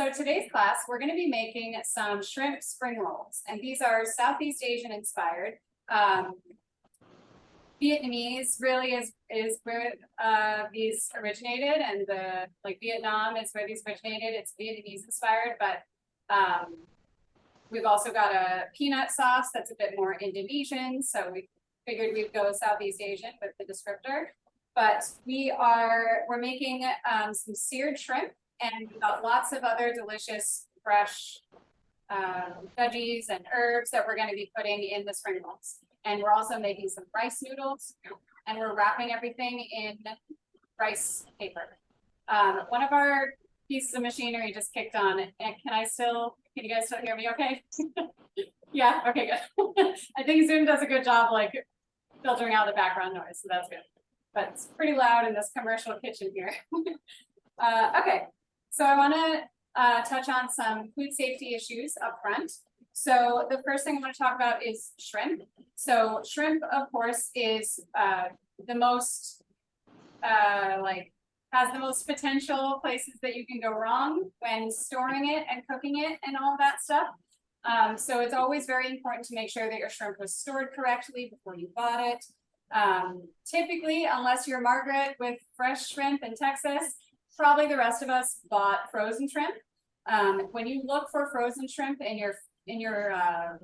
So today's class, we're going to be making some shrimp spring rolls, and these are Southeast Asian inspired. Vietnamese really is where these originated, and Vietnam is where these originated. It's Vietnamese inspired, but we've also got a peanut sauce that's a bit more Indonesian, so we figured we'd go Southeast Asian with the descriptor. But we're making some seared shrimp, and we've got lots of other delicious fresh veggies and herbs that we're going to be putting in the spring rolls. And we're also making some rice noodles, and we're wrapping everything in rice paper. One of our pieces of machinery just kicked on, and can you guys still hear me okay? Yeah, okay, good. I think Zoom does a good job like filtering out the background noise, so that's good. But it's pretty loud in this commercial kitchen here. Okay, so I want to touch on some food safety issues up front. So the first thing I want to talk about is shrimp. So shrimp, of course, is the most has the most potential places that you can go wrong when storing it and cooking it and all that stuff. So it's always very important to make sure that your shrimp was stored correctly before you bought it. Typically, unless you're Margaret with fresh shrimp in Texas, probably the rest of us bought frozen shrimp. When you look for frozen shrimp in your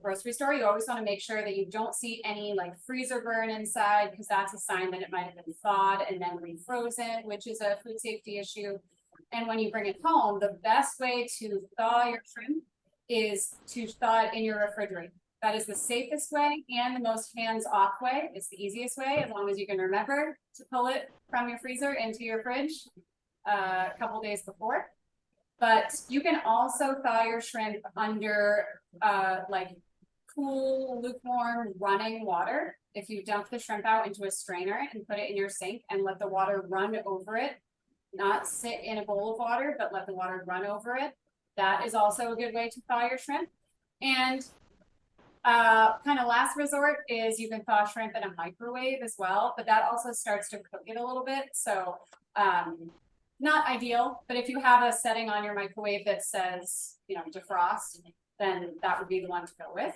grocery store, you always want to make sure that you don't see any like freezer burn inside, because that's a sign that it might have been thawed and then refrozen, which is a food safety issue. And when you bring it home, the best way to thaw your shrimp is to thaw it in your refrigerator. That is the safest way and the most hands-off way. It's the easiest way, as long as you can remember to pull it from your freezer into your fridge a couple days before. But you can also thaw your shrimp under cool, lukewarm, running water. If you dump the shrimp out into a strainer and put it in your sink and let the water run over it, not sit in a bowl of water, but let the water run over it. That is also a good way to thaw your shrimp. And kind of last resort is you can thaw shrimp in a microwave as well, but that also starts to cook it a little bit. So not ideal, but if you have a setting on your microwave that says, defrost, then that would be the one to go with.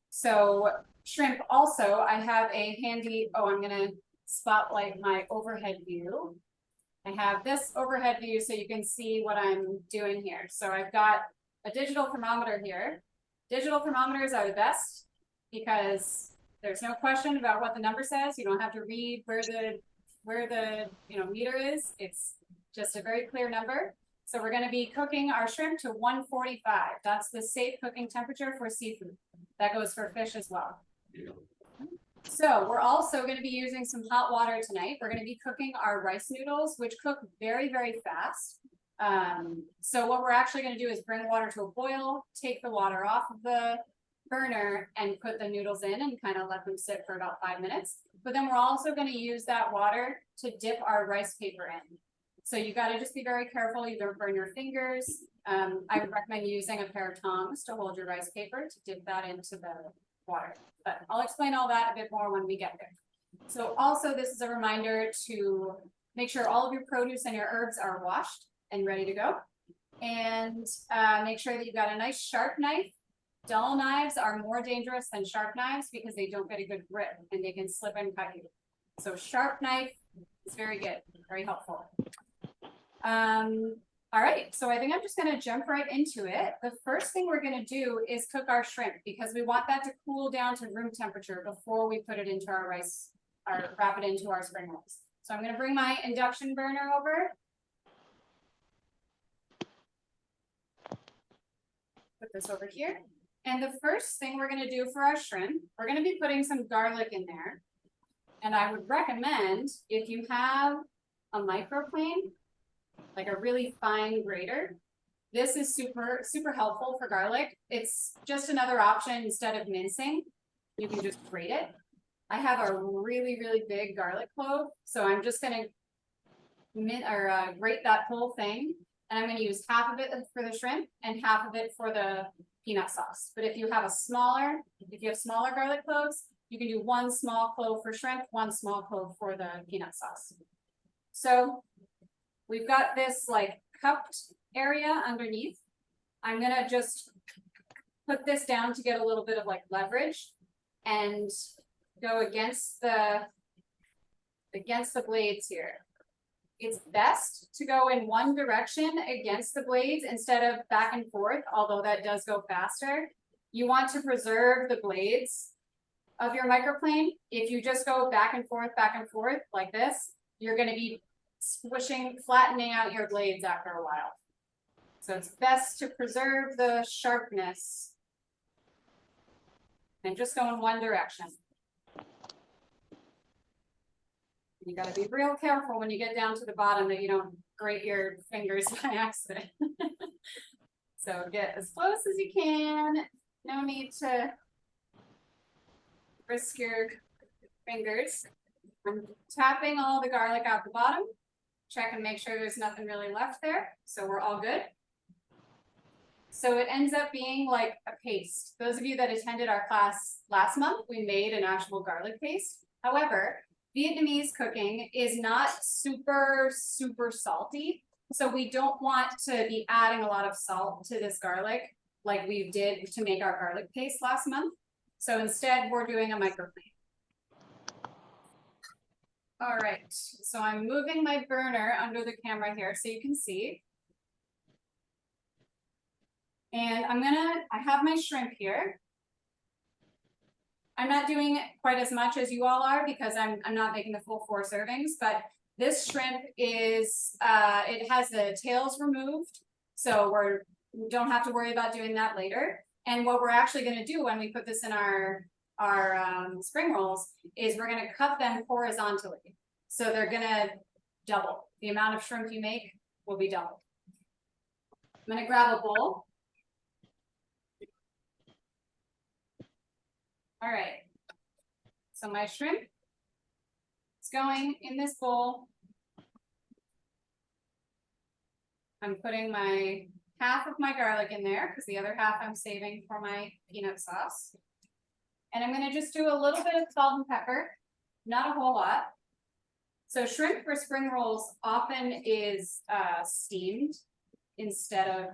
So shrimp also, I have a handy, I'm gonna spotlight my overhead view. I have this overhead view so you can see what I'm doing here. So I've got a digital thermometer here. Digital thermometers are the best because there's no question about what the number says. You don't have to read where the meter is. It's just a very clear number. So we're going to be cooking our shrimp to 145. That's the safe cooking temperature for seafood. That goes for fish as well. So we're also going to be using some hot water tonight. We're going to be cooking our rice noodles, which cook very, very fast. So what we're actually going to do is bring water to a boil, take the water off of the burner and put the noodles in and kind of let them sit for about 5 minutes. But then we're also going to use that water to dip our rice paper in. So you got to just be very careful. You don't burn your fingers. I would recommend using a pair of tongs to hold your rice paper to dip that into the water. But I'll explain all that a bit more when we get there. So also this is a reminder to make sure all of your produce and your herbs are washed and ready to go. And make sure that you've got a nice sharp knife. Dull knives are more dangerous than sharp knives because they don't get a good grip and they can slip and cut you. So sharp knife is very good, very helpful. All right, so I think I'm just going to jump right into it. The first thing we're going to do is cook our shrimp because we want that to cool down to room temperature before we put it into our rice, or wrap it into our spring rolls. So I'm going to bring my induction burner over. Put this over here. And the first thing we're going to do for our shrimp, we're going to be putting some garlic in there. And I would recommend, if you have a microplane, like a really fine grater, this is super, super helpful for garlic. It's just another option instead of mincing. You can just grate it. I have a really, really big garlic clove, so I'm just going to grate that whole thing. And I'm going to use half of it for the shrimp and half of it for the peanut sauce. But if you have smaller garlic cloves, you can do one small clove for shrimp, one small clove for the peanut sauce. So we've got this like cupped area underneath. I'm gonna just put this down to get a little bit of like leverage and go against the blades here. It's best to go in one direction against the blades instead of back and forth, although that does go faster. You want to preserve the blades of your microplane. If you just go back and forth like this, you're going to be squishing, flattening out your blades after a while. So it's best to preserve the sharpness and just go in one direction. You got to be real careful when you get down to the bottom that you don't grate your fingers by accident. So get as close as you can. No need to risk your fingers. I'm tapping all the garlic out the bottom. Check and make sure there's nothing really left there. So we're all good. So it ends up being like a paste. Those of you that attended our class last month, we made an actual garlic paste. However, Vietnamese cooking is not super salty. So we don't want to be adding a lot of salt to this garlic like we did to make our garlic paste last month. So instead, we're doing a microplane. All right, so I'm moving my burner under the camera here so you can see. And I have my shrimp here. I'm not doing quite as much as you all are because I'm not making the full 4 servings, but this shrimp is, it has the tails removed. So we don't have to worry about doing that later. And what we're actually gonna do when we put this in our spring rolls is we're gonna cut them horizontally. So they're gonna double. The amount of shrimp you make will be double. I'm gonna grab a bowl. All right, so my shrimp is going in this bowl. I'm putting my half of my garlic in there because the other half I'm saving for my peanut sauce. And I'm gonna just do a little bit of salt and pepper, not a whole lot. So shrimp for spring rolls often is steamed instead of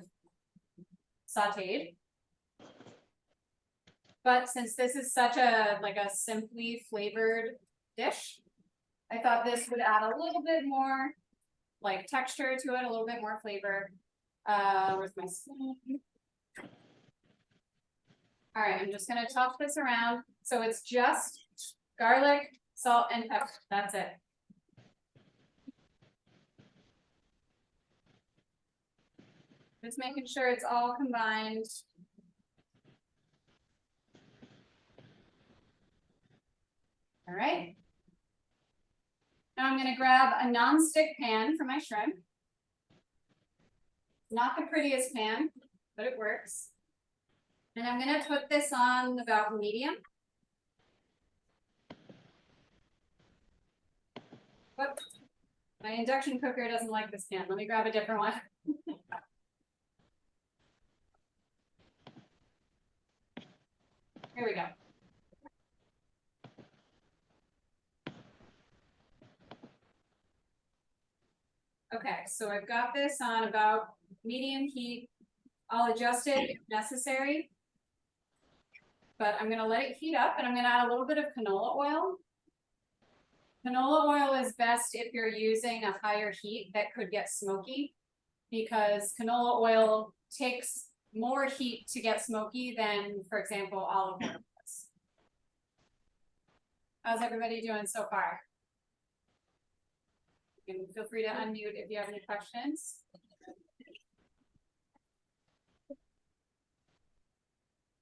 sauteed. But since this is such a simply flavored dish, I thought this would add a little bit more like texture to it, a little bit more flavor. Where's my spoon? All right, I'm just gonna toss this around. So it's just garlic, salt, and pepper. That's it. Just making sure it's all combined. All right. Now I'm gonna grab a non-stick pan for my shrimp. Not the prettiest pan, but it works. And I'm gonna put this on about medium. Whoops. My induction cooker doesn't like this pan. Let me grab a different one. Here we go. Okay, so I've got this on about medium heat. I'll adjust it if necessary, but I'm gonna let it heat up and I'm gonna add a little bit of canola oil. Canola oil is best if you're using a higher heat that could get smoky because canola oil takes more heat to get smoky than, for example, olive oil does. How's everybody doing so far? You can feel free to unmute if you have any questions.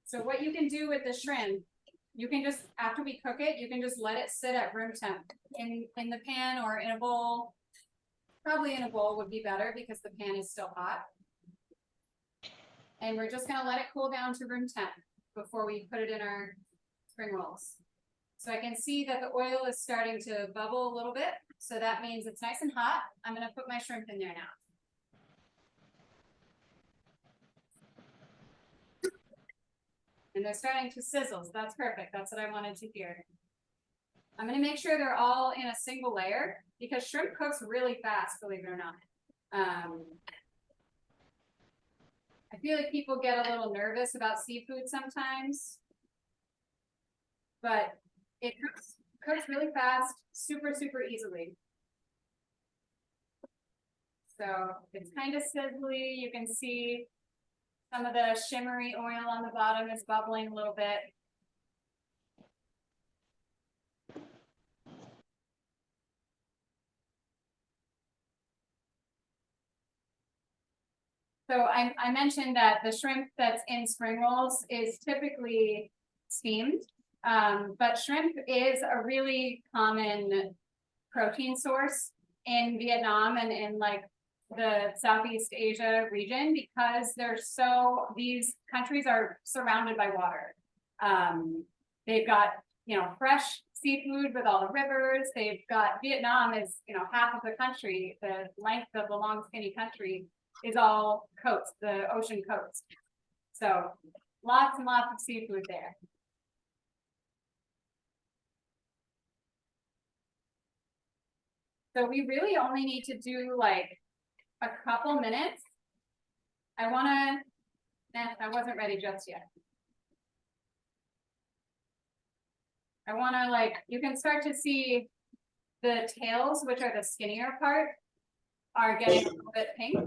So what you can do with the shrimp, you can just, after we cook it, you can just let it sit at room temp in the pan or in a bowl. Probably in a bowl would be better because the pan is still hot. And we're just gonna let it cool down to room temp before we put it in our spring rolls. So I can see that the oil is starting to bubble a little bit. So that means it's nice and hot. I'm gonna put my shrimp in there now. And they're starting to sizzle, so that's perfect. That's what I wanted to hear. I'm gonna make sure they're all in a single layer because shrimp cooks really fast, believe it or not. I feel like people get a little nervous about seafood sometimes. But it cooks really fast, super, super easily. So it's kind of sizzly. You can see some of the shimmery oil on the bottom is bubbling a little bit. So I mentioned that the shrimp that's in spring rolls is typically steamed, but shrimp is a really common protein source in Vietnam and in like the Southeast Asia region because these countries are surrounded by water. They've got, fresh seafood with all the rivers. They've got Vietnam is, half of the country, the length of the long skinny country is all coast, the ocean coast. So lots and lots of seafood there. So we really only need to do like a couple minutes. I wasn't ready just yet. You can start to see the tails, which are the skinnier part, are getting a little bit pink.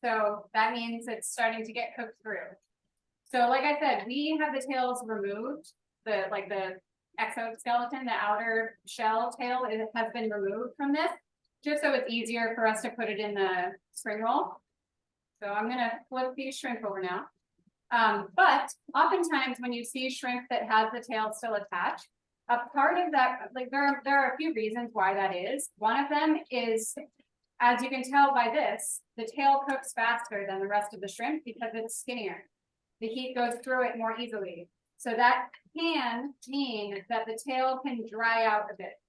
So that means it's starting to get cooked through. So like I said, we have the tails removed, the exoskeleton, the outer shell tail, it has been removed from this, just so it's easier for us to put it in the spring roll. So I'm gonna flip these shrimp over now. But oftentimes when you see shrimp that has the tail still attached, a part of that, like there are a few reasons why that is. One of them is, as you can tell by this, the tail cooks faster than the rest of the shrimp because it's skinnier. The heat goes through it more easily. So that can mean that the tail can dry out a bit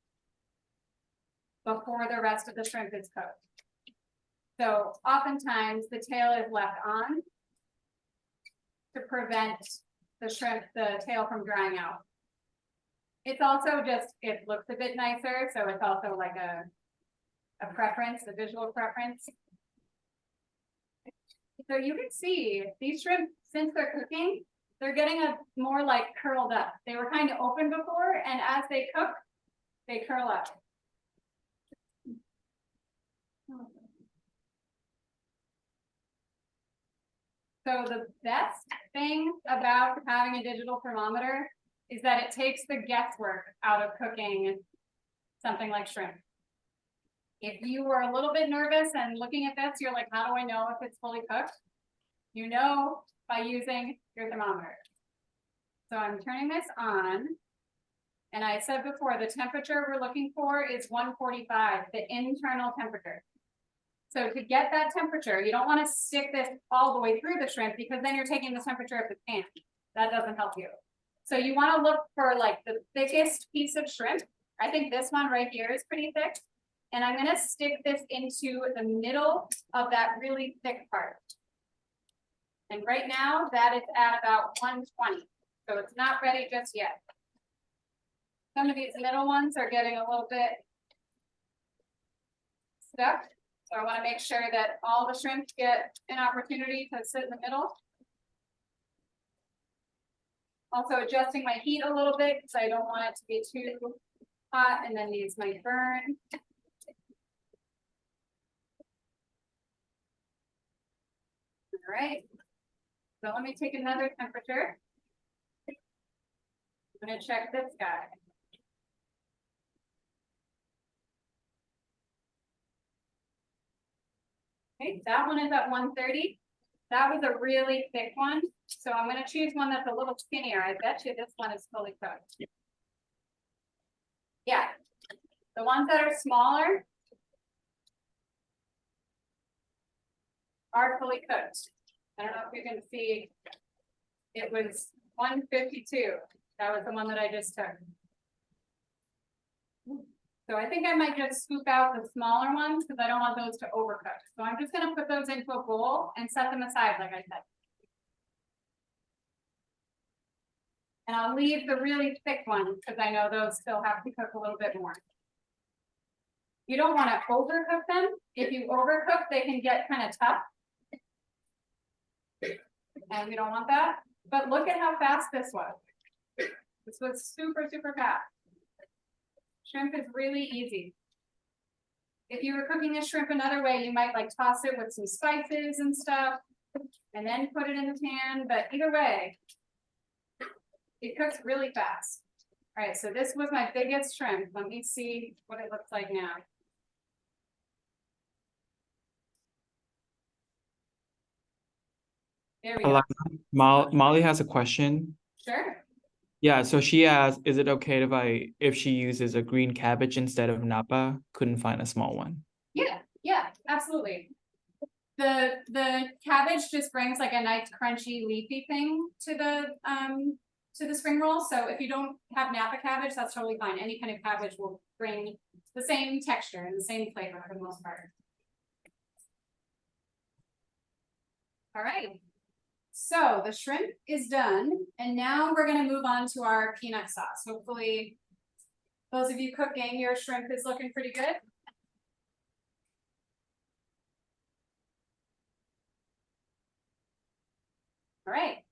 before the rest of the shrimp is cooked. So oftentimes the tail is left on to prevent the tail from drying out. It's also just, it looks a bit nicer. So it's also like a preference, a visual preference. So you can see these shrimp, since they're cooking, they're getting more like curled up. They were kind of open before, and as they cook, they curl up. So the best thing about having a digital thermometer is that it takes the guesswork out of cooking something like shrimp. If you were a little bit nervous and looking at this, you're like, how do I know if it's fully cooked? You know by using your thermometer. So I'm turning this on. And I said before, the temperature we're looking for is 145, the internal temperature. So to get that temperature, you don't want to stick this all the way through the shrimp because then you're taking the temperature of the pan. That doesn't help you. So you want to look for like the thickest piece of shrimp. I think this one right here is pretty thick. And I'm going to stick this into the middle of that really thick part. And right now that is at about 120. So it's not ready just yet. Some of these middle ones are getting a little bit stuck. So I want to make sure that all the shrimp get an opportunity to sit in the middle. Also adjusting my heat a little bit because I don't want it to be too hot and then these might burn. All right. So let me take another temperature. I'm going to check this guy. Okay, that one is at 130. That was a really thick one. So I'm going to choose one that's a little skinnier. I bet you this one is fully cooked. Yeah. The ones that are smaller are fully cooked. I don't know if you can see. It was 152. That was the one that I just took. So I think I might just scoop out the smaller ones because I don't want those to overcook. So I'm just going to put those into a bowl and set them aside, like I said. And I'll leave the really thick ones because I know those still have to cook a little bit more. You don't want to overcook them. If you overcook, they can get kind of tough. And we don't want that. But look at how fast this was. This was super, super fast. Shrimp is really easy. If you were cooking a shrimp another way, you might like toss it with some spices and stuff and then put it in the pan. But either way, it cooks really fast. All right, so this was my biggest shrimp. Let me see what it looks like now. There we go. Molly has a question. Sure. Yeah, so she asked, is it okay if she uses a green cabbage instead of napa? Couldn't find a small one. Yeah, absolutely. The cabbage just brings like a nice crunchy leafy thing to the spring roll. So if you don't have napa cabbage, that's totally fine. Any kind of cabbage will bring the same texture and the same flavor for the most part. All right. So the shrimp is done, and now we're going to move on to our peanut sauce. Hopefully, those of you cooking, your shrimp is looking pretty good. All right.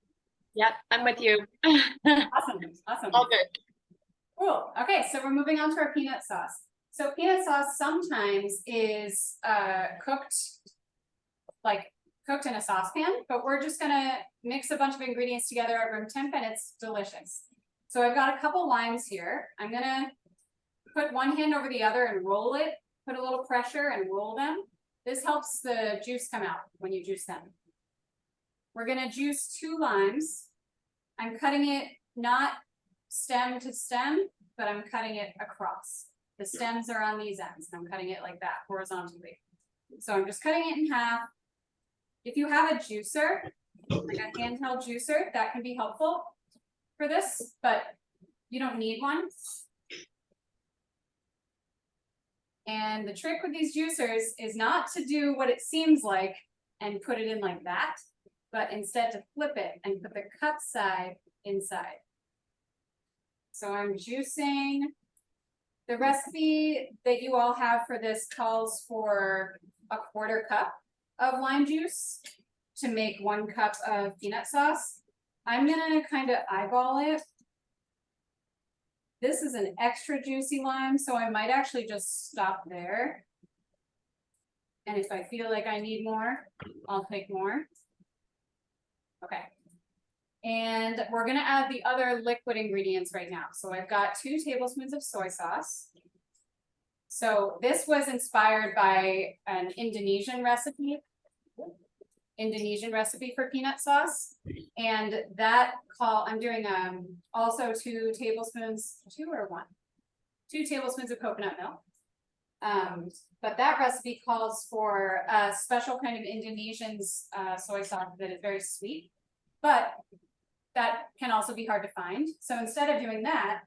Yep, I'm with you. Awesome. All good. Cool. Okay, so we're moving on to our peanut sauce. So peanut sauce sometimes is cooked in a saucepan, but we're just gonna mix a bunch of ingredients together at room temp and it's delicious. So I've got a couple limes here. I'm gonna put one hand over the other and roll it, put a little pressure and roll them. This helps the juice come out when you juice them. We're gonna juice 2 limes. I'm cutting it not stem to stem, but I'm cutting it across. The stems are on these ends, and I'm cutting it like that horizontally. So I'm just cutting it in half. If you have a juicer, like a handheld juicer, that can be helpful for this, but you don't need one. And the trick with these juicers is not to do what it seems like and put it in like that, but instead to flip it and put the cut side inside. So I'm juicing. The recipe that you all have for this calls for a 1/4 cup of lime juice to make 1 cup of peanut sauce. I'm gonna kind of eyeball it. This is an extra juicy lime, so I might actually just stop there. And if I feel like I need more, I'll take more. Okay. And we're gonna add the other liquid ingredients right now. So I've got 2 tablespoons of soy sauce. So this was inspired by an Indonesian recipe for peanut sauce. And that I'm doing also 2 tablespoons, 2 or 1? 2 tablespoons of coconut milk. But that recipe calls for a special kind of Indonesian soy sauce that is very sweet, but that can also be hard to find. So instead of doing that,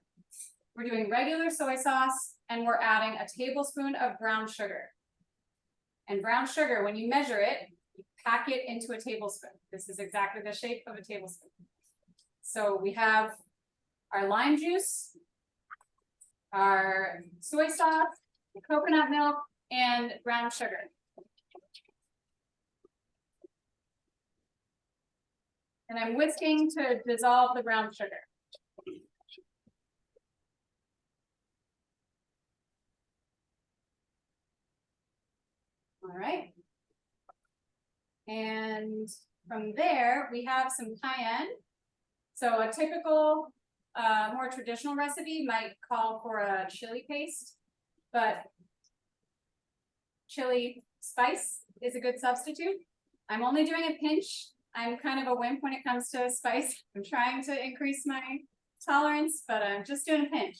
we're doing regular soy sauce and we're adding a tablespoon of brown sugar. And brown sugar, when you measure it, you pack it into a tablespoon. This is exactly the shape of a tablespoon. So we have our lime juice, our soy sauce, coconut milk, and brown sugar. And I'm whisking to dissolve the brown sugar. All right. And from there, we have some cayenne. So a typical, more traditional recipe might call for a chili paste, but chili spice is a good substitute. I'm only doing a pinch. I'm kind of a wimp when it comes to spice. I'm trying to increase my tolerance, but I'm just doing a pinch.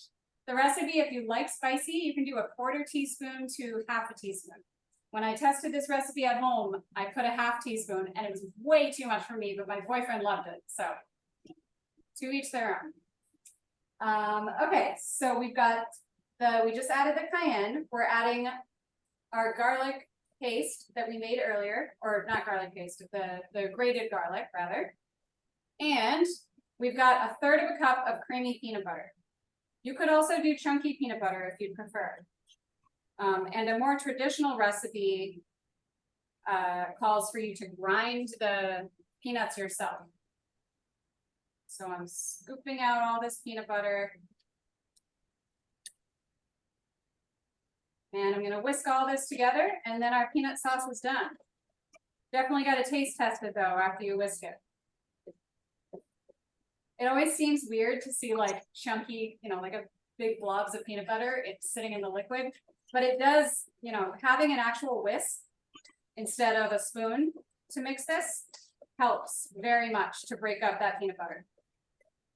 The recipe, if you like spicy, you can do a 1/4 teaspoon to 1/2 teaspoon. When I tested this recipe at home, I put a 1/2 teaspoon and it was way too much for me, but my boyfriend loved it. So to each their own. Okay, so we've got we just added the cayenne. We're adding our garlic paste that we made earlier, or not garlic paste, the grated garlic rather. And we've got 1/3 cup of creamy peanut butter. You could also do chunky peanut butter if you'd prefer. And a more traditional recipe calls for you to grind the peanuts yourself. So I'm scooping out all this peanut butter. And I'm gonna whisk all this together, and then our peanut sauce is done. Definitely gotta taste test it though after you whisk it. It always seems weird to see like chunky, like a big blobs of peanut butter, it's sitting in the liquid. But it does, having an actual whisk instead of a spoon to mix this helps very much to break up that peanut butter.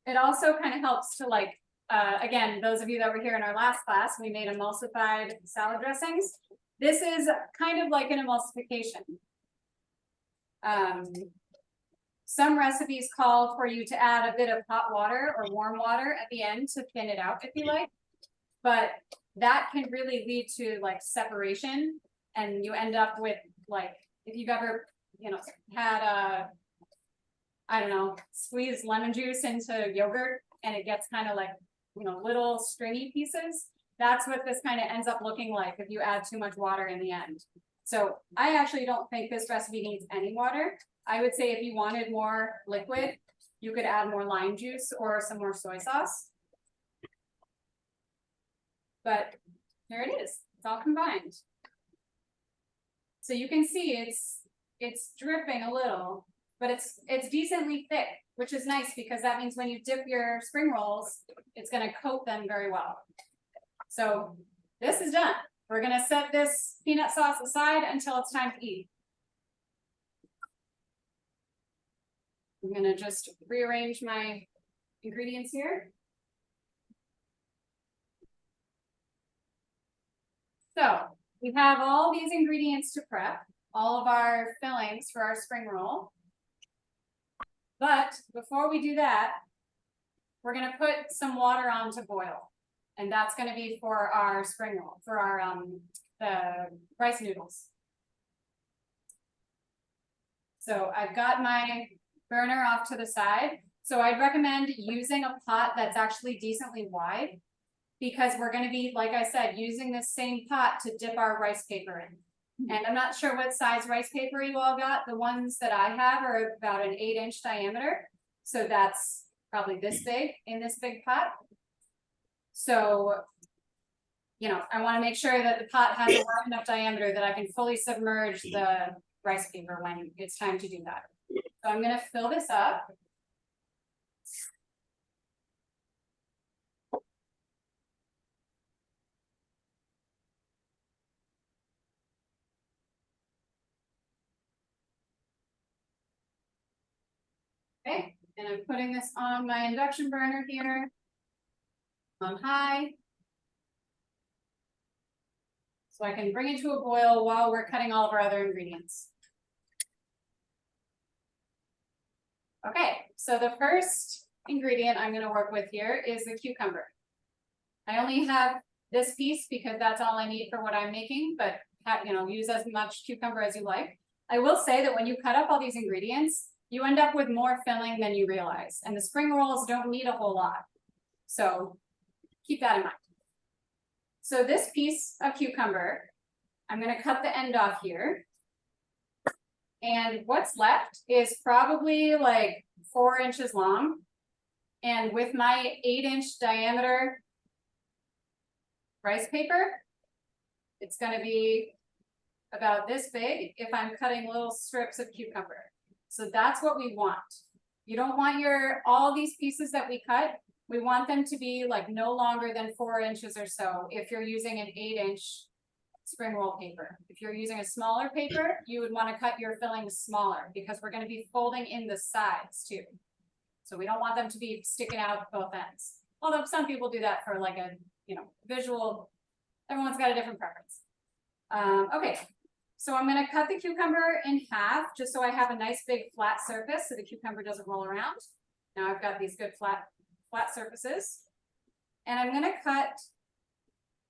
It also kind of helps to like, again, those of you that were here in our last class, we made emulsified salad dressings. This is kind of like an emulsification. Some recipes call for you to add a bit of hot water or warm water at the end to thin it out if you like, but that can really lead to like separation, and you end up with like, if you've ever, had I don't know, squeeze lemon juice into yogurt and it gets kind of like, little stringy pieces. That's what this kind of ends up looking like if you add too much water in the end. So I actually don't think this recipe needs any water. I would say if you wanted more liquid, you could add more lime juice or some more soy sauce. But there it is, it's all combined. So you can see it's dripping a little, but it's decently thick, which is nice because that means when you dip your spring rolls, it's gonna coat them very well. So this is done. We're gonna set this peanut sauce aside until it's time to eat. I'm gonna just rearrange my ingredients here. So we have all these ingredients to prep, all of our fillings for our spring roll. But before we do that, we're gonna put some water on to boil. And that's gonna be for our spring roll, for our the rice noodles. So I've got my burner off to the side. So I'd recommend using a pot that's actually decently wide, because we're gonna be, like I said, using this same pot to dip our rice paper in. And I'm not sure what size rice paper you all got. The ones that I have are about an 8-inch diameter. So that's probably this big in this big pot. So, I wanna make sure that the pot has a wide enough diameter that I can fully submerge the rice paper when it's time to do that. So I'm gonna fill this up. Okay, and I'm putting this on my induction burner here on high. So I can bring it to a boil while we're cutting all of our other ingredients. Okay, so the first ingredient I'm gonna work with here is the cucumber. I only have this piece because that's all I need for what I'm making, but use as much cucumber as you like. I will say that when you cut up all these ingredients, you end up with more filling than you realize, and the spring rolls don't need a whole lot. So keep that in mind. So this piece of cucumber, I'm gonna cut the end off here. And what's left is probably like 4 inches long. And with my 8-inch diameter rice paper, it's gonna be about this big if I'm cutting little strips of cucumber. So that's what we want. You don't want all these pieces that we cut, we want them to be like no longer than 4 inches or so if you're using an 8-inch spring roll paper. If you're using a smaller paper, you would want to cut your fillings smaller because we're going to be folding in the sides too. So we don't want them to be sticking out both ends. Although some people do that for like a, visual, everyone's got a different preference. Okay, so I'm going to cut the cucumber in half just so I have a nice big flat surface so the cucumber doesn't roll around. Now I've got these good flat surfaces. And I'm going to cut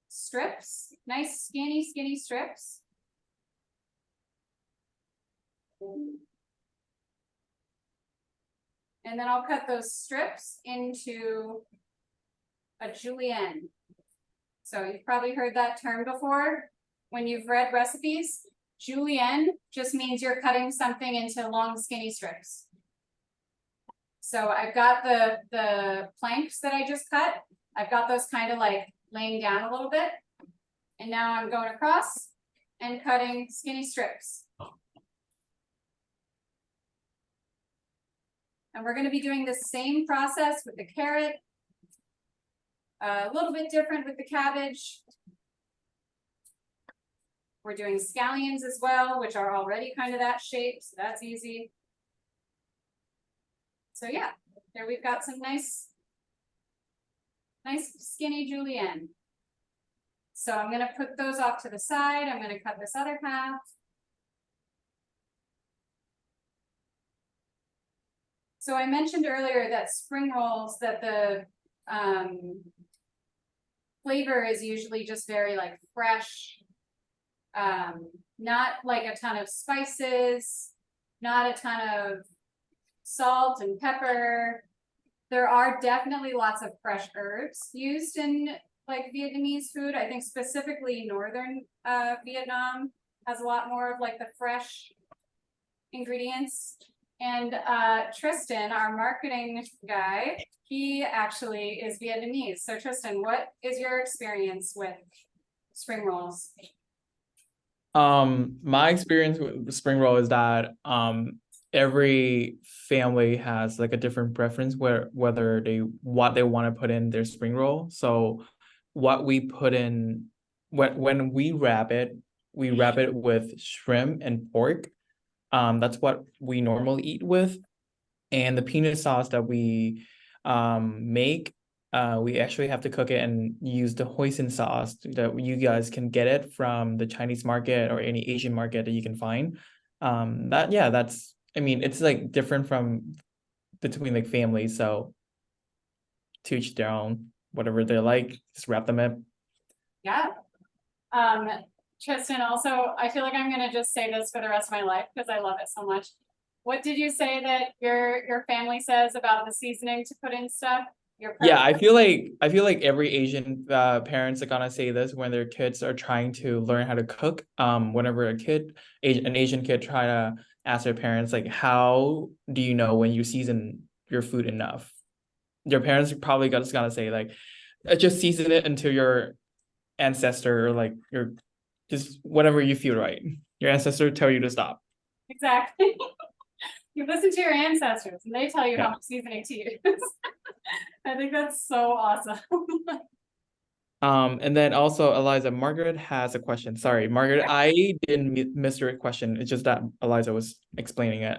strips, nice skinny strips. And then I'll cut those strips into a julienne. So you've probably heard that term before when you've read recipes. Julienne just means you're cutting something into long skinny strips. So I've got the planks that I just cut. I've got those kind of like laying down a little bit. And now I'm going across and cutting skinny strips. And we're going to be doing the same process with the carrot. A little bit different with the cabbage. We're doing scallions as well, which are already kind of that shape, so that's easy. So yeah, there we've got some nice skinny julienne. So I'm gonna put those off to the side. I'm gonna cut this other half. So I mentioned earlier that spring rolls, that the flavor is usually just very like fresh, not like a ton of spices, not a ton of salt and pepper. There are definitely lots of fresh herbs used in like Vietnamese food. I think specifically northern Vietnam has a lot more of like the fresh ingredients. And Tristan, our marketing guy, he actually is Vietnamese. So Tristan, what is your experience with spring rolls? My experience with spring roll is that every family has like a different preference whether what they want to put in their spring roll. So what we put in when we wrap it with shrimp and pork. That's what we normally eat with. And the peanut sauce that we make, we actually have to cook it and use the hoisin sauce that you guys can get it from the Chinese market or any Asian market that you can find. That's, I mean, it's like different from between like families. So to each their own, whatever they like, just wrap them in. Yeah. Tristan, also, I feel like I'm gonna just say this for the rest of my life because I love it so much. What did you say that your family says about the seasoning to put in stuff? Yeah, I feel like every Asian parents are gonna say this when their kids are trying to learn how to cook. Whenever an Asian kid try to ask their parents like, how do you know when you season your food enough? Your parents are probably just gonna say like, just season it until your ancestor or like your just whatever you feel right. Your ancestor tell you to stop. Exactly. You listen to your ancestors and they tell you Yeah. how much seasoning to use. I think that's so awesome. And then also Eliza, Margaret has a question. Sorry, Margaret, I didn't miss your question. It's just that Eliza was explaining it.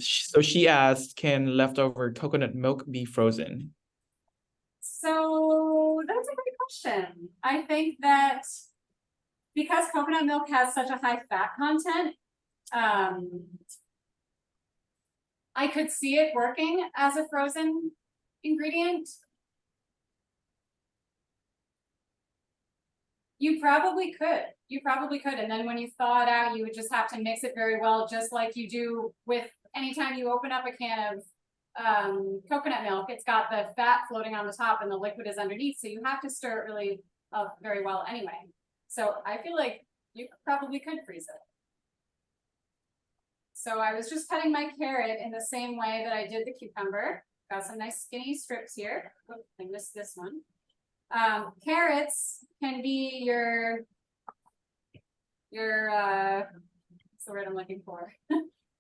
So she asked, can leftover coconut milk be frozen? So that's a great question. I think that because coconut milk has such a high fat content, I could see it working as a frozen ingredient. You probably could. And then when you thaw it out, you would just have to mix it very well, just like you do with anytime you open up a can of coconut milk. It's got the fat floating on the top and the liquid is underneath. So you have to stir it really very well anyway. So I feel like you probably could freeze it. So I was just cutting my carrot in the same way that I did the cucumber. Got some nice skinny strips here. Oh, I missed this one. Carrots can be your what's the word I'm looking for?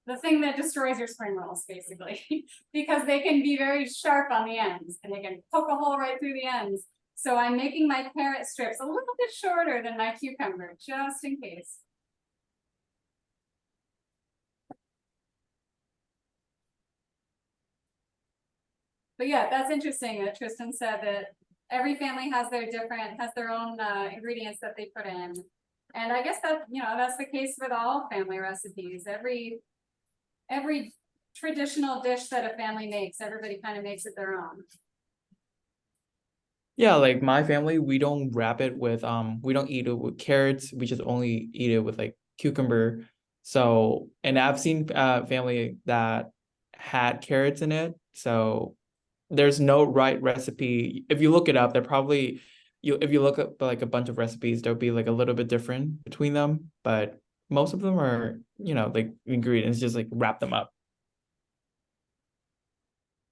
The thing that destroys your spring rolls, basically, because they can be very sharp on the ends and they can poke a hole right through the ends. So I'm making my carrot strips a little bit shorter than my cucumber, just in case. But yeah, that's interesting that Tristan said that every family has their own ingredients that they put in. And I guess that, that's the case with all family recipes. Every traditional dish that a family makes, everybody kind of makes it their own. Yeah, like my family, we don't wrap it with we don't eat it with carrots. We just only eat it with like cucumber. So, and I've seen family that had carrots in it. So there's no right recipe. If you look it up, there probably if you look up like a bunch of recipes, there'll be like a little bit different between them, but most of them are, like ingredients, just like wrap them up.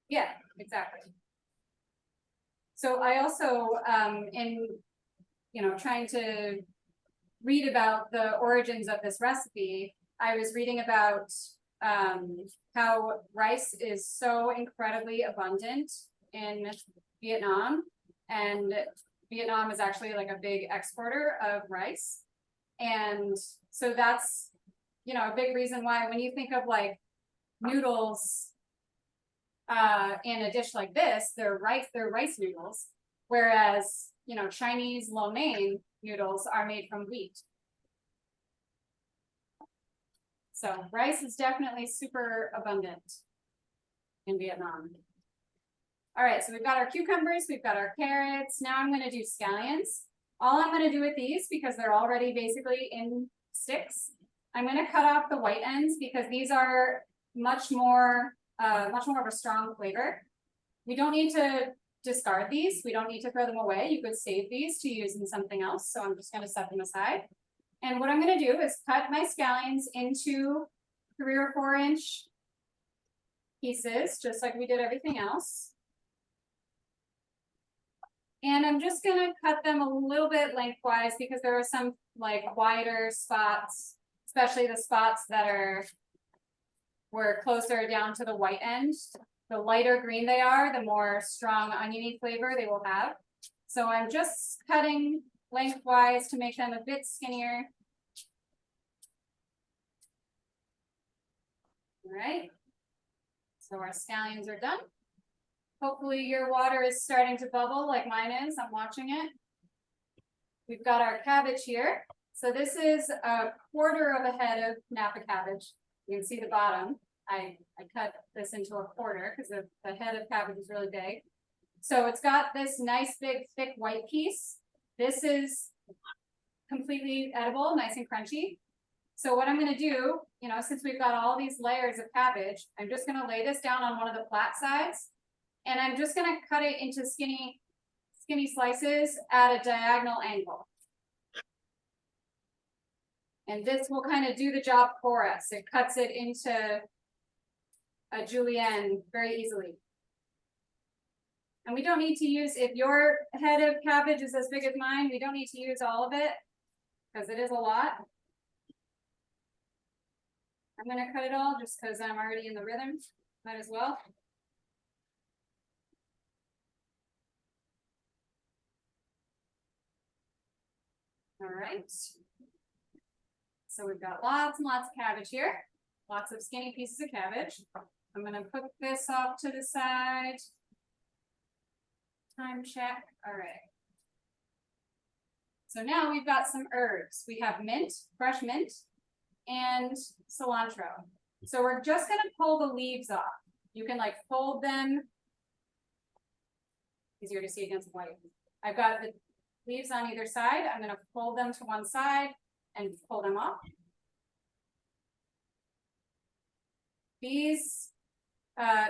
Yeah, exactly. So I also, in, trying to read about the origins of this recipe, I was reading about how rice is so incredibly abundant in Vietnam, and Vietnam is actually like a big exporter of rice. And so that's, a big reason why when you think of like noodles in a dish like this, they're rice noodles, whereas, Chinese lo mein noodles are made from wheat. So rice is definitely super abundant in Vietnam. All right, so we've got our cucumbers, we've got our carrots. Now I'm going to do scallions. All I'm going to do with these, because they're already basically in sticks, I'm going to cut off the white ends because these are much more of a strong flavor. We don't need to discard these. We don't need to throw them away. You could save these to use in something else. So I'm just going to set them aside. And what I'm going to do is cut my scallions into 3 or 4 inch pieces, just like we did everything else. And I'm just going to cut them a little bit lengthwise because there are some like wider spots, especially the spots that were closer down to the white end. The lighter green they are, the more strong oniony flavor they will have. So I'm just cutting lengthwise to make them a bit skinnier. All right. So our scallions are done. Hopefully your water is starting to bubble like mine is. I'm watching it. We've got our cabbage here. So this is a 1/4 of a head of napa cabbage. You can see the bottom. I cut this into a 1/4 because the head of cabbage is really big. So it's got this nice big thick white piece. This is completely edible, nice and crunchy. So what I'm going to do, since we've got all these layers of cabbage, I'm just going to lay this down on one of the flat sides. And I'm just going to cut it into skinny slices at a diagonal angle. And this will kind of do the job for us. It cuts it into a julienne very easily. And we don't need to use, if your head of cabbage is as big as mine, we don't need to use all of it because it is a lot. I'm going to cut it all just because I'm already in the rhythm. Might as well. All right. So we've got lots and lots of cabbage here. Lots of skinny pieces of cabbage. I'm going to put this off to the side. Time check. All right. So now we've got some herbs. We have mint, fresh mint, and cilantro. So we're just going to pull the leaves off. You can like fold them. Easier to see against white. I've got the leaves on either side. I'm going to fold them to one side and pull them off. These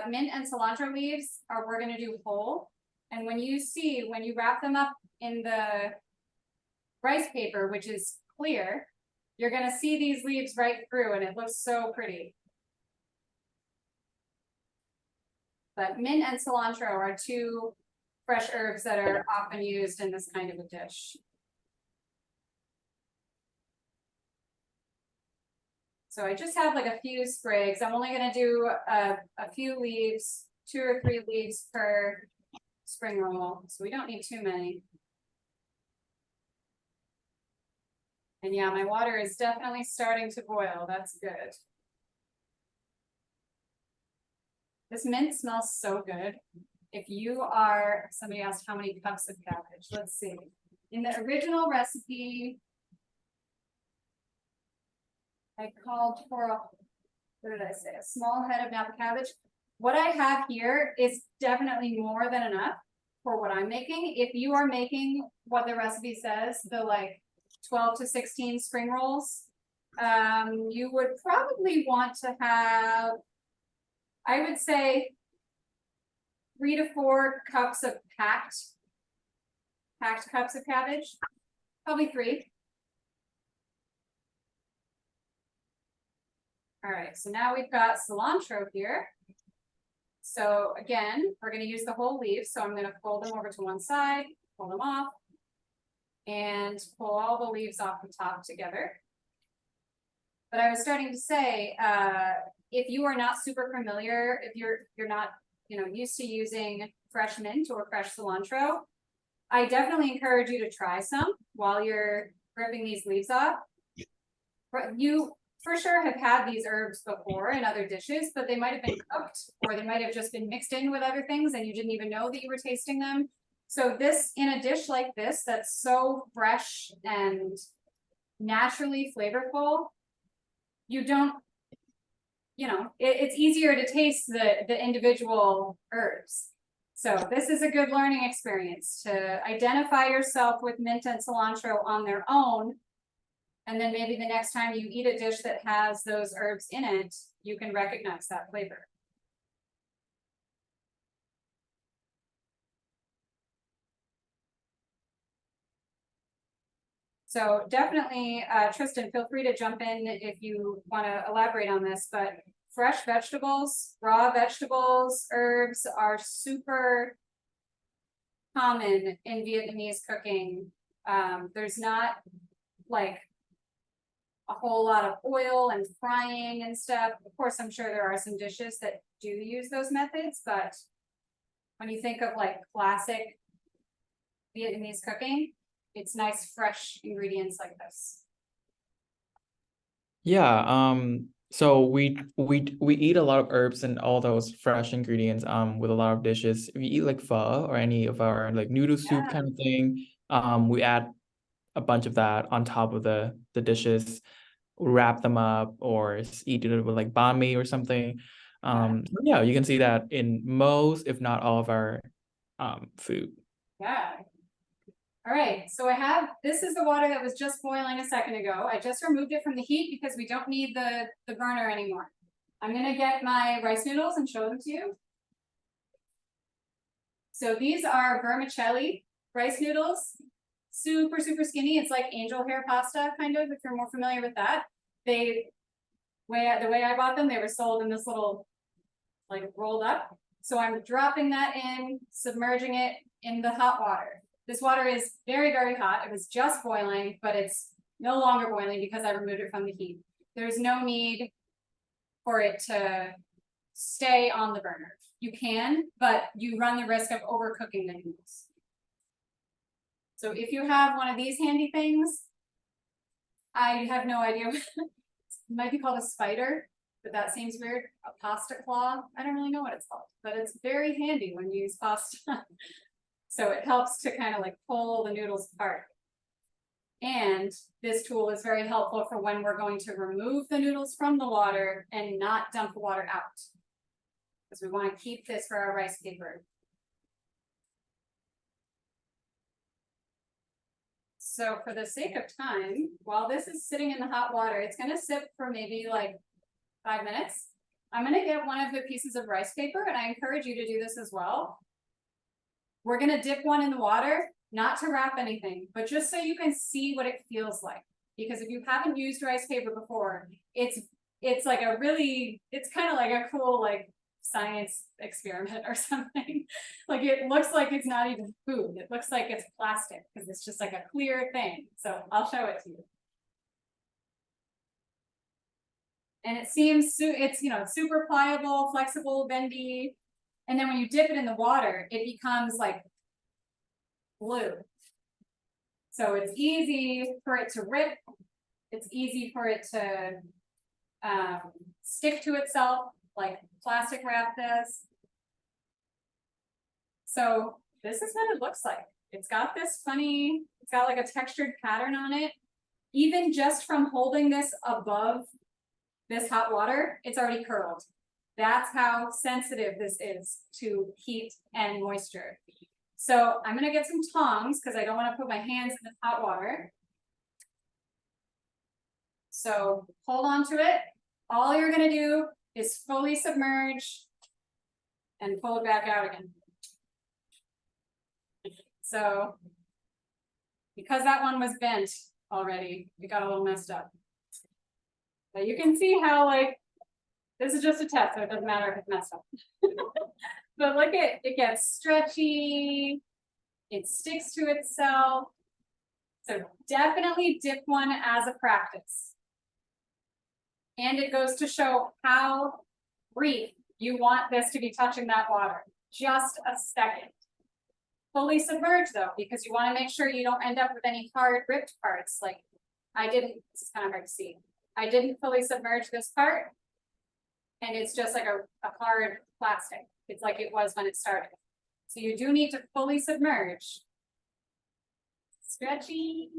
mint and cilantro leaves we're going to do whole. And when you wrap them up in the rice paper, which is clear, you're going to see these leaves right through and it looks so pretty. But mint and cilantro are 2 fresh herbs that are often used in this kind of a dish. So I just have like a few sprigs. I'm only going to do a few leaves, 2 or 3 leaves per spring roll. So we don't need too many. And yeah, my water is definitely starting to boil. That's good. This mint smells so good. If you are, somebody asked how many cups of cabbage. Let's see. In the original recipe, I called for, what did I say? A small head of napa cabbage. What I have here is definitely more than enough for what I'm making. If you are making what the recipe says, the like 12 to 16 spring rolls, you would probably want to have, I would say, 3 to 4 cups of packed packed cups of cabbage, probably 3. All right, so now we've got cilantro here. So again, we're gonna use the whole leaves, so I'm gonna fold them over to one side, pull them off, and pull all the leaves off the top together. But I was starting to say, if you are not super familiar, if you're not, used to using fresh mint or fresh cilantro, I definitely encourage you to try some while you're ripping these leaves off. You for sure have had these herbs before in other dishes, but they might have been cooked or they might have just been mixed in with other things and you didn't even know that you were tasting them. So this, in a dish like this, that's so fresh and naturally flavorful, you don't, it's easier to taste the individual herbs. So this is a good learning experience to identify yourself with mint and cilantro on their own. And then maybe the next time you eat a dish that has those herbs in it, you can recognize that flavor. So definitely, Tristan, feel free to jump in if you want to elaborate on this, but fresh vegetables, raw vegetables, herbs are super common in Vietnamese cooking. There's not like a whole lot of oil and frying and stuff. Of course, I'm sure there are some dishes that do use those methods, but when you think of like classic Vietnamese cooking, it's nice, fresh ingredients like this. Yeah, so we eat a lot of herbs and all those fresh ingredients with a lot of dishes. If you eat like pho or any of our like noodle soup kind of thing, we add a bunch of that on top of the dishes, wrap them up or eat it with like banh mi or something. Yeah, you can see that in most, if not all of our food. Yeah. All right, so this is the water that was just boiling a second ago. I just removed it from the heat because we don't need the burner anymore. I'm gonna get my rice noodles and show them to you. So these are vermicelli rice noodles, super, super skinny. It's like angel hair pasta, kind of, if you're more familiar with that. The way I bought them, they were sold in this little, like rolled up. So I'm dropping that in, submerging it in the hot water. This water is very, very hot. It was just boiling, but it's no longer boiling because I removed it from the heat. There's no need for it to stay on the burner. You can, but you run the risk of overcooking the noodles. So if you have one of these handy things, I have no idea. It might be called a spider, but that seems weird. A pasta claw. I don't really know what it's called, but it's very handy when you use pasta. So it helps to kind of like pull the noodles apart. And this tool is very helpful for when we're going to remove the noodles from the water and not dump the water out. Because we want to keep this for our rice paper. So for the sake of time, while this is sitting in the hot water, it's going to sit for maybe like 5 minutes. I'm going to get one of the pieces of rice paper, and I encourage you to do this as well. We're going to dip one in the water, not to wrap anything, but just so you can see what it feels like. Because if you haven't used rice paper before, it's like it's kind of like a cool like science experiment or something. Like it looks like it's not even food. It looks like it's plastic because it's just like a clear thing. So I'll show it to you. And it seems, it's super pliable, flexible, bendy. And then when you dip it in the water, it becomes like glue. So it's easy for it to rip. It's easy for it to stick to itself like plastic wrap does. So this is what it looks like. It's got this funny, it's got like a textured pattern on it. Even just from holding this above this hot water, it's already curled. That's how sensitive this is to heat and moisture. So I'm gonna get some tongs because I don't want to put my hands in the hot water. So hold on to it. All you're gonna do is fully submerge and pull it back out again. So Because that one was bent already, it got a little messed up. But you can see how like, this is just a test, so it doesn't matter if it's messed up. But look at, it gets stretchy, it sticks to itself. So definitely dip one as a practice. And it goes to show how brief you want this to be touching that water, just a second. Fully submerge though, because you want to make sure you don't end up with any hard ripped parts. Like I didn't, this is kind of hard to see. I didn't fully submerge this part. And it's just like a hard plastic. It's like it was when it started. So you do need to fully submerge. Stretchy.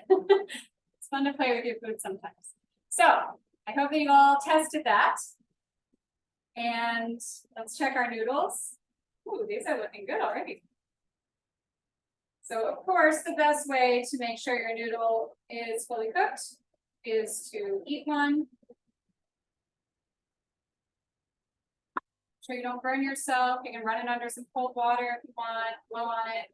It's fun to play with your food sometimes. So I hope that you all tested that. And let's check our noodles. Ooh, these are looking good already. So of course, the best way to make sure your noodle is fully cooked is to eat one. Sure you don't burn yourself. You can run it under some cold water if you want, blow on it.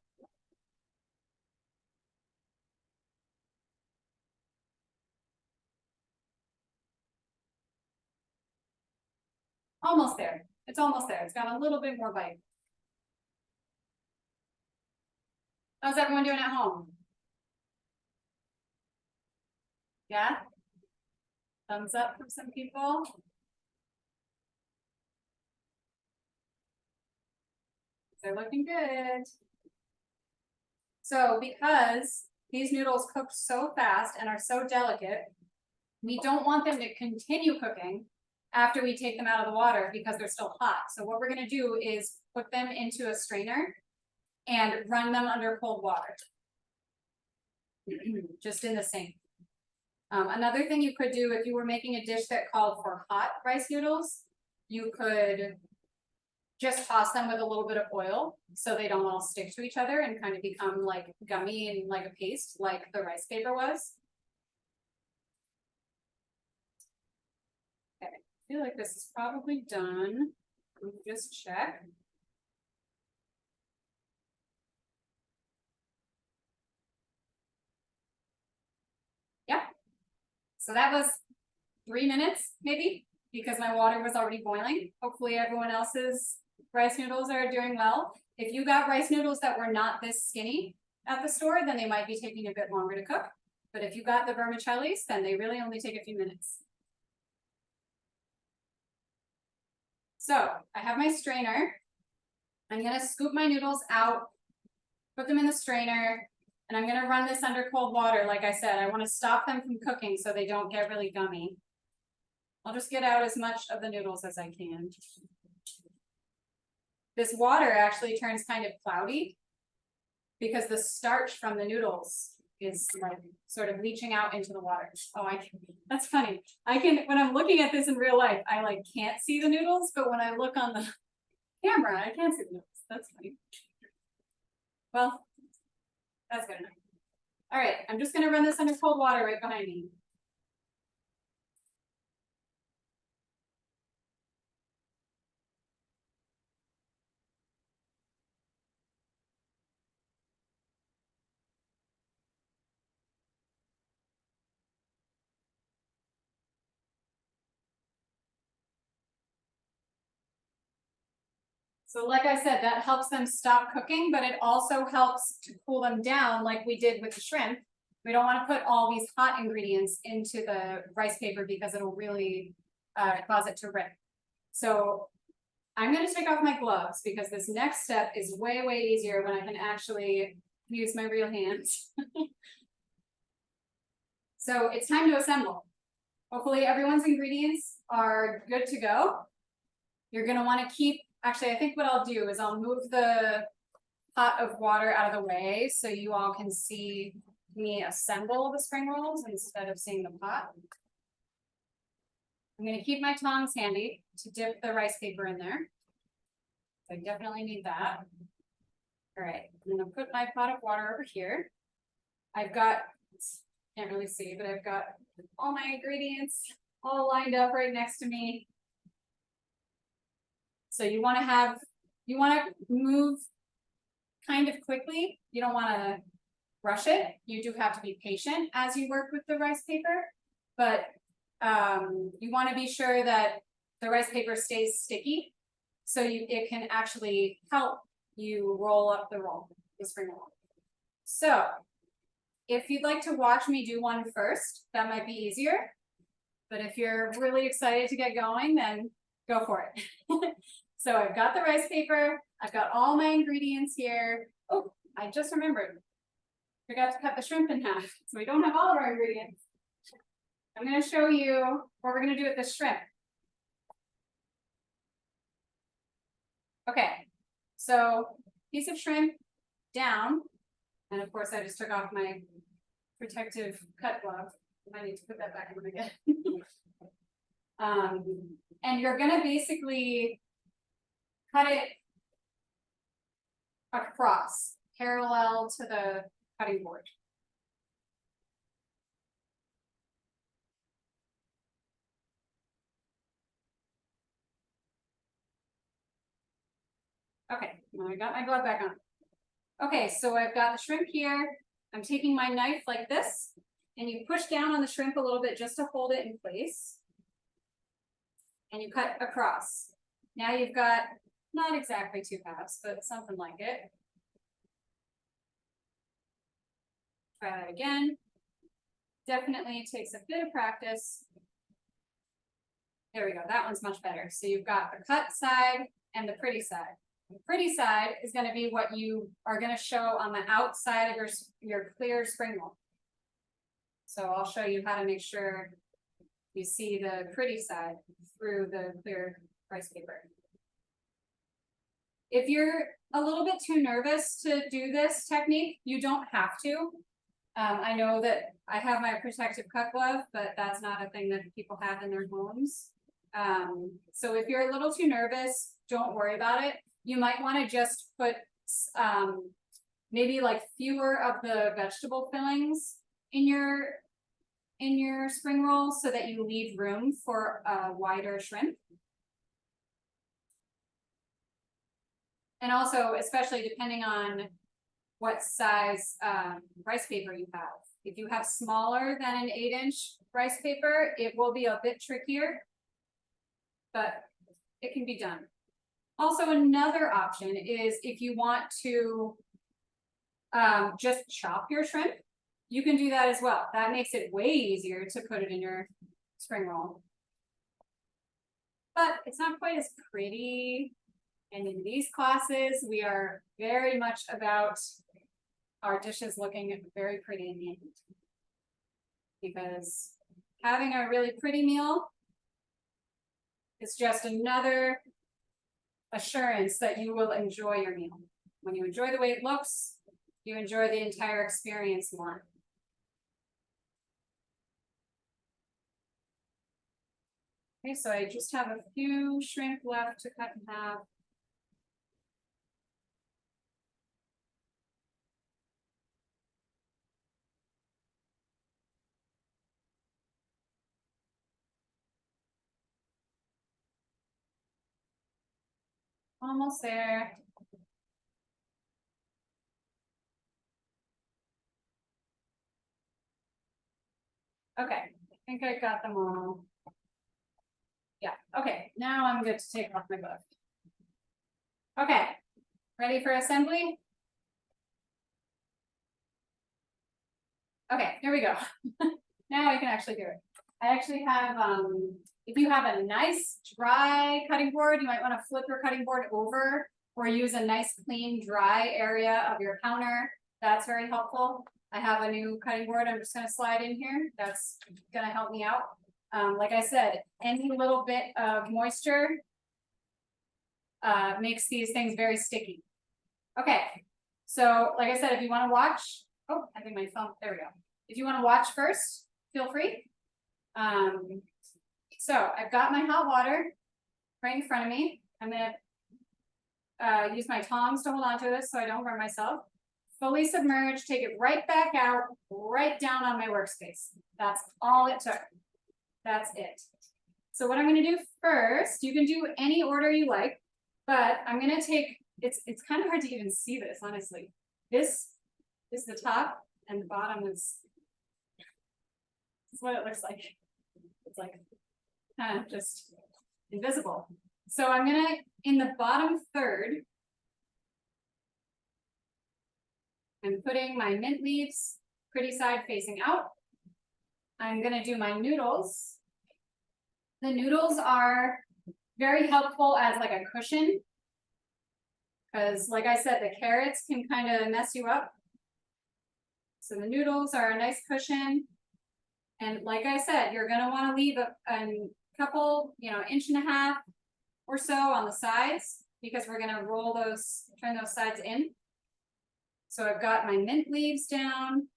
Almost there. It's almost there. It's got a little bit more bite. How's everyone doing at home? Yeah? Thumbs up from some people. They're looking good. So because these noodles cook so fast and are so delicate, we don't want them to continue cooking after we take them out of the water because they're still hot. So what we're gonna do is put them into a strainer and run them under cold water. Just in the sink. Another thing you could do if you were making a dish that called for hot rice noodles, you could just toss them with a little bit of oil so they don't all stick to each other and kind of become like gummy and like a paste like the rice paper was. Okay, I feel like this is probably done. Let me just check. Yeah. So that was 3 minutes, maybe, because my water was already boiling. Hopefully everyone else's rice noodles are doing well. If you got rice noodles that were not this skinny at the store, then they might be taking a bit longer to cook. But if you got the vermicellis, then they really only take a few minutes. So I have my strainer. I'm gonna scoop my noodles out, put them in the strainer, and I'm gonna run this under cold water. Like I said, I wanna stop them from cooking so they don't get really gummy. I'll just get out as much of the noodles as I can. This water actually turns kind of cloudy because the starch from the noodles is like sort of leaching out into the water. Oh, that's funny. When I'm looking at this in real life, I like can't see the noodles, but when I look on the camera, I can see the noodles. That's funny. Well, that's good enough. All right, I'm just gonna run this under cold water right behind me. So like I said, that helps them stop cooking, but it also helps to cool them down like we did with the shrimp. We don't want to put all these hot ingredients into the rice paper because it'll really cause it to rip. So I'm going to take off my gloves because this next step is way, way easier when I can actually use my real hands. So it's time to assemble. Hopefully everyone's ingredients are good to go. You're going to want to keep, actually, I think what I'll do is I'll move the pot of water out of the way so you all can see me assemble the spring rolls instead of seeing the pot. I'm going to keep my tongs handy to dip the rice paper in there. So I definitely need that. All right, I'm going to put my pot of water over here. I've got, can't really see, but I've got all my ingredients all lined up right next to me. So you want to move kind of quickly. You don't want to rush it. You do have to be patient as you work with the rice paper, but you want to be sure that the rice paper stays sticky, so it can actually help you roll up the spring roll. So if you'd like to watch me do one first, that might be easier. But if you're really excited to get going, then go for it. So I've got the rice paper, I've got all my ingredients here. Oh, I just remembered. Forgot to cut the shrimp in half, so we don't have all of our ingredients. I'm going to show you what we're going to do with the shrimp. Okay, so piece of shrimp down, and of course I just took off my protective cut glove. I might need to put that back on again. And you're going to basically cut it across, parallel to the cutting board. Okay, now I got my glove back on. Okay, so I've got the shrimp here. I'm taking my knife like this, and you push down on the shrimp a little bit just to hold it in place. And you cut across. Now you've got not exactly 2 halves, but something like it. Try that again. Definitely takes a bit of practice. There we go, that one's much better. So you've got the cut side and the pretty side. The pretty side is going to be what you are going to show on the outside of your clear spring roll. So I'll show you how to make sure you see the pretty side through the clear rice paper. If you're a little bit too nervous to do this technique, you don't have to. I know that I have my protective cut glove, but that's not a thing that people have in their homes. So if you're a little too nervous, don't worry about it. You might want to just put maybe like fewer of the vegetable fillings in your spring roll so that you leave room for a wider shrimp. And also, especially depending on what size rice paper you have. If you have smaller than an 8-inch rice paper, it will be a bit trickier, but it can be done. Also, another option is if you want to just chop your shrimp, you can do that as well. That makes it way easier to put it in your spring roll. But it's not quite as pretty. And in these classes, we are very much about our dishes looking very pretty in the end. Because having a really pretty meal is just another assurance that you will enjoy your meal. When you enjoy the way it looks, you enjoy the entire experience more. Okay, so I just have a few shrimp left to cut in half. Almost there. Okay, I think I got them all. Yeah, okay, now I'm good to take off my glove. Okay, ready for assembly? Okay, here we go. Now I can actually do it. I actually have, if you have a nice dry cutting board, you might want to flip your cutting board over or use a nice clean dry area of your counter. That's very helpful. I have a new cutting board I'm just going to slide in here. That's going to help me out. Like I said, any little bit of moisture makes these things very sticky. Okay, so like I said, if you want to watch, oh, I think my phone, there we go. If you want to watch first, feel free. So I've got my hot water right in front of me. I'm gonna use my tongs to hold on to this so I don't burn myself. Fully submerge, take it right back out, right down on my workspace. That's all it took. That's it. So what I'm gonna do first, you can do any order you like, but I'm gonna take, it's kind of hard to even see this, honestly. This is the top. and the bottom is. That's what it looks like. It's like kind of just invisible. So I'm gonna, in the bottom third, I'm putting my mint leaves pretty side facing out. I'm gonna do my noodles. The noodles are very helpful as like a cushion. Because like I said, the carrots can kind of mess you up. So the noodles are a nice cushion. And like I said, you're gonna wanna leave a couple, 1.5 inches or so on the sides, because we're gonna roll those, turn those sides in. So I've got my mint leaves down.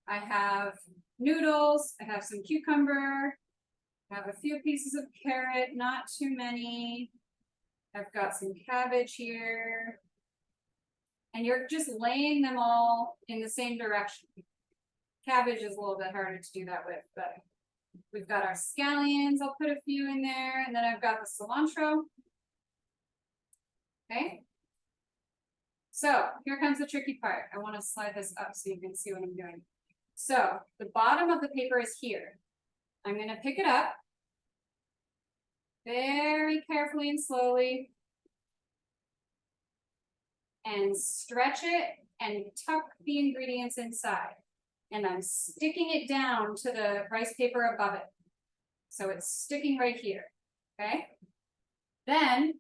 I have noodles, I have some cucumber, I have a few pieces of carrot, not too many. I've got some cabbage here. And you're just laying them all in the same direction. Cabbage is a little bit harder to do that with, but we've got our scallions, I'll put a few in there, and then I've got the cilantro. Okay. So here comes the tricky part. I want to slide this up so you can see what I'm doing. So the bottom of the paper is here. I'm going to pick it up very carefully and slowly and stretch it and tuck the ingredients inside. And I'm sticking it down to the rice paper above it. So it's sticking right here, okay? Then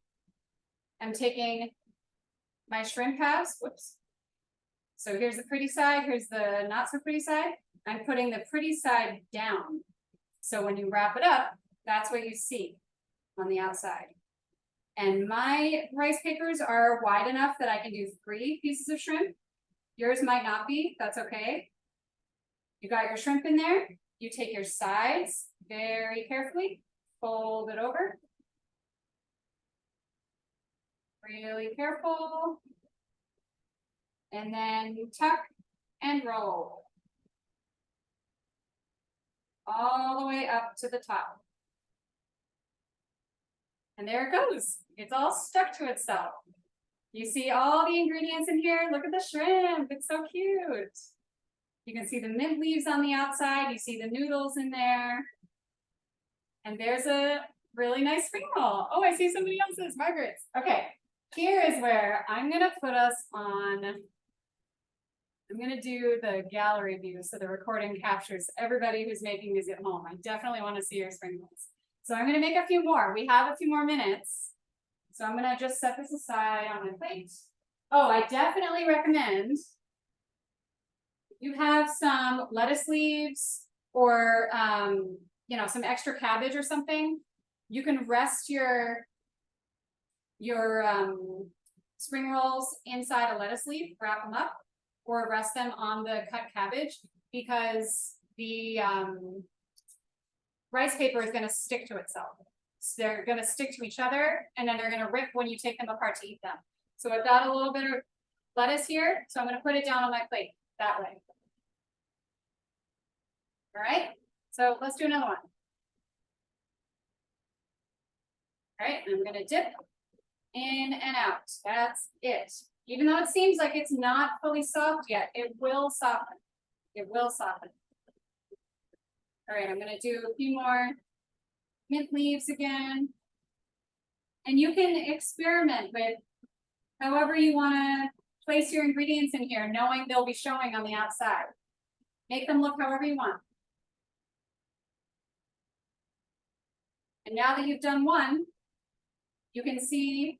I'm taking my shrimp halves, whoops. So here's the pretty side, here's the not so pretty side. I'm putting the pretty side down. So when you wrap it up, that's what you see on the outside. And my rice papers are wide enough that I can do 3 pieces of shrimp. Yours might not be, that's okay. You got your shrimp in there, you take your sides very carefully, fold it over. Really careful. And then tuck and roll. All the way up to the top. And there it goes. It's all stuck to itself. You see all the ingredients in here. Look at the shrimp. It's so cute. You can see the mint leaves on the outside. You see the noodles in there. And there's a really nice spring roll. Oh, I see somebody else's, Margaret's. Okay, here is where I'm gonna put us on. I'm gonna do the gallery view so the recording captures everybody who's making these at home. I definitely wanna see your spring rolls. So I'm gonna make a few more. We have a few more minutes. So I'm gonna just set this aside on my plate. Oh, I definitely recommend you have some lettuce leaves or some extra cabbage or something. You can rest your spring rolls inside a lettuce leaf, wrap them up, or rest them on the cut cabbage, because the rice paper is going to stick to itself. So they're going to stick to each other, and then they're going to rip when you take them apart to eat them. So I've got a little bit of lettuce here, so I'm going to put it down on my plate that way. All right, so let's do another one. All right, I'm going to dip in and out. That's it. Even though it seems like it's not fully soft yet, it will soften. It will soften. All right, I'm going to do a few more mint leaves again. And you can experiment with however you want to place your ingredients in here, knowing they'll be showing on the outside. Make them look however you want. And now that you've done one, you can see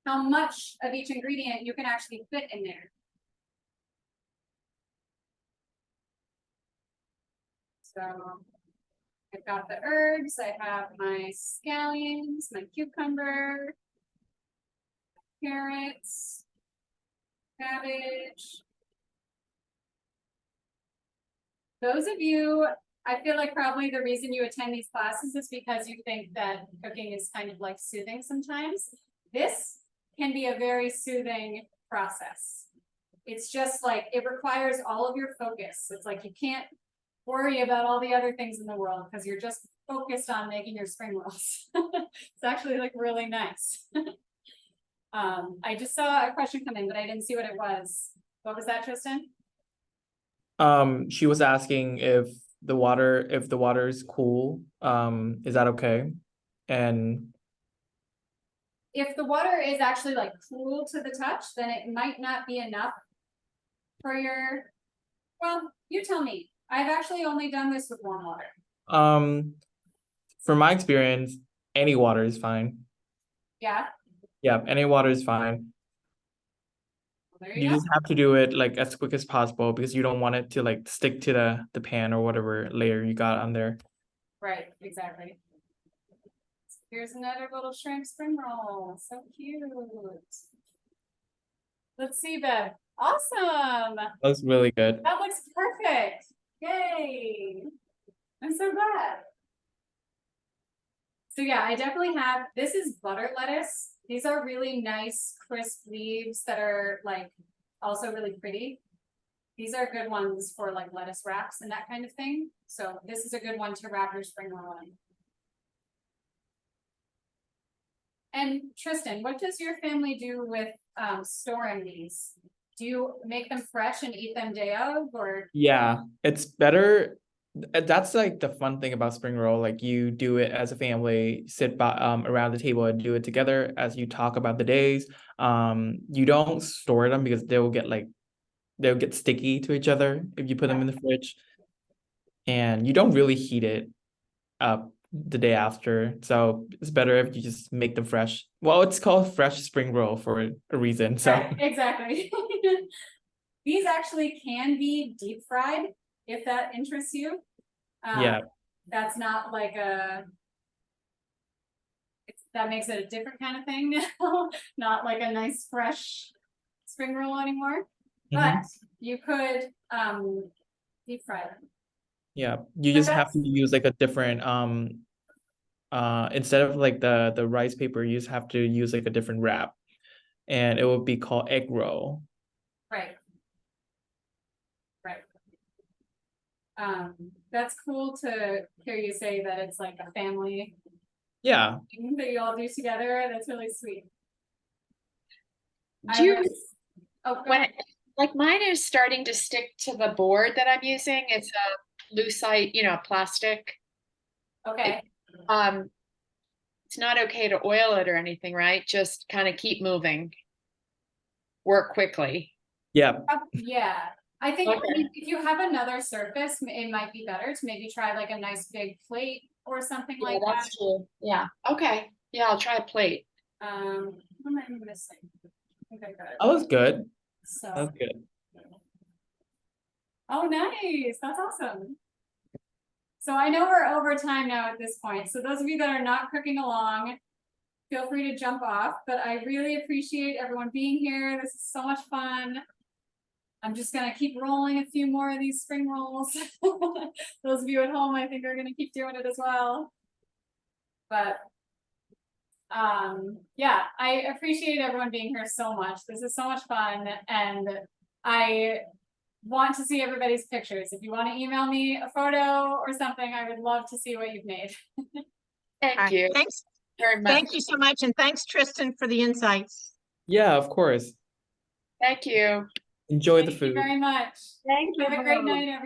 how much of each ingredient you can actually fit in there. So I've got the herbs, I have my scallions, my cucumber, carrots, cabbage. Those of you, I feel like probably the reason you attend these classes is because you think that cooking is kind of like soothing sometimes. This can be a very soothing process. It's just like, it requires all of your focus. It's like you can't worry about all the other things in the world because you're just focused on making your spring rolls. It's actually like really nice. I just saw a question come in, but I didn't see what it was. What was that, Tristan? She was asking if the water is cool, is that okay? And If the water is actually like cool to the touch, then it might not be enough for your, well, you tell me. I've actually only done this with warm water. from my experience, any water is fine. Yeah, Yeah, any water is fine. there You you go. just have to do it like as quick as possible because you don't want it to like stick to the pan or whatever layer you got on there. Right, exactly. Here's another little shrimp spring roll. So cute. Let's see, Bev. Awesome. Looks really good. That looks perfect. Yay. I'm so glad. So yeah, I definitely have, this is butter lettuce. These are really nice, crisp leaves that are like also really pretty. These are good ones for like lettuce wraps and that kind of thing. So this is a good one to wrap your spring roll in. And Tristan, what does your family do with storing these? Do you make them fresh and eat them day of, or? Yeah, it's better. That's like the fun thing about spring roll. Like you do it as a family, sit by around the table and do it together as you talk about the days. You don't store them because they'll get sticky to each other if you put them in the fridge. And you don't really heat it up the day after. So it's better if you just make them fresh. Well, it's called fresh spring roll for a reason. So Right, exactly. These actually can be deep fried, if that interests you. yeah. That's not like that makes it a different kind of thing now, not like a nice fresh spring roll anymore. Mhm. But you could deep fry them. Yeah, you But just have that's- to use like a different instead of like the rice paper, you just have to use like a different wrap, and it will be called egg roll. Right. Right. That's cool to hear you say that it's like a family Yeah. thing that you all do together. That's really sweet. Do you, Oh, go when, ahead. like mine is starting to stick to the board that I'm using. It's a lucite, plastic. Okay. It's not okay to oil it or anything, right? Just kind of keep moving. Work quickly. Yeah. Yeah, I think Okay. if you have another surface, it might be better to maybe try like a nice big plate or something Yeah, like that. that's true. Yeah. Okay. Yeah, I'll try a plate. What am I missing? I think I got it. That was good. So, That was good. oh, nice. That's awesome. So I know we're over time now at this point. So those of you that are not cooking along, feel free to jump off, but I really appreciate everyone being here. This is so much fun. I'm just gonna keep rolling a few more of these spring rolls. Those of you at home, I think, are gonna keep doing it as well. But yeah, I appreciate everyone being here so much. This is so much fun, and I want to see everybody's pictures. If you want to email me a photo or something, I would love to see what you've made. Thank you Thanks. very much. Thank you so much. And thanks, Tristan, for the insights. Yeah, of course. Thank you. Enjoy the Thank you food. very much. Thank Have a great night, everyone.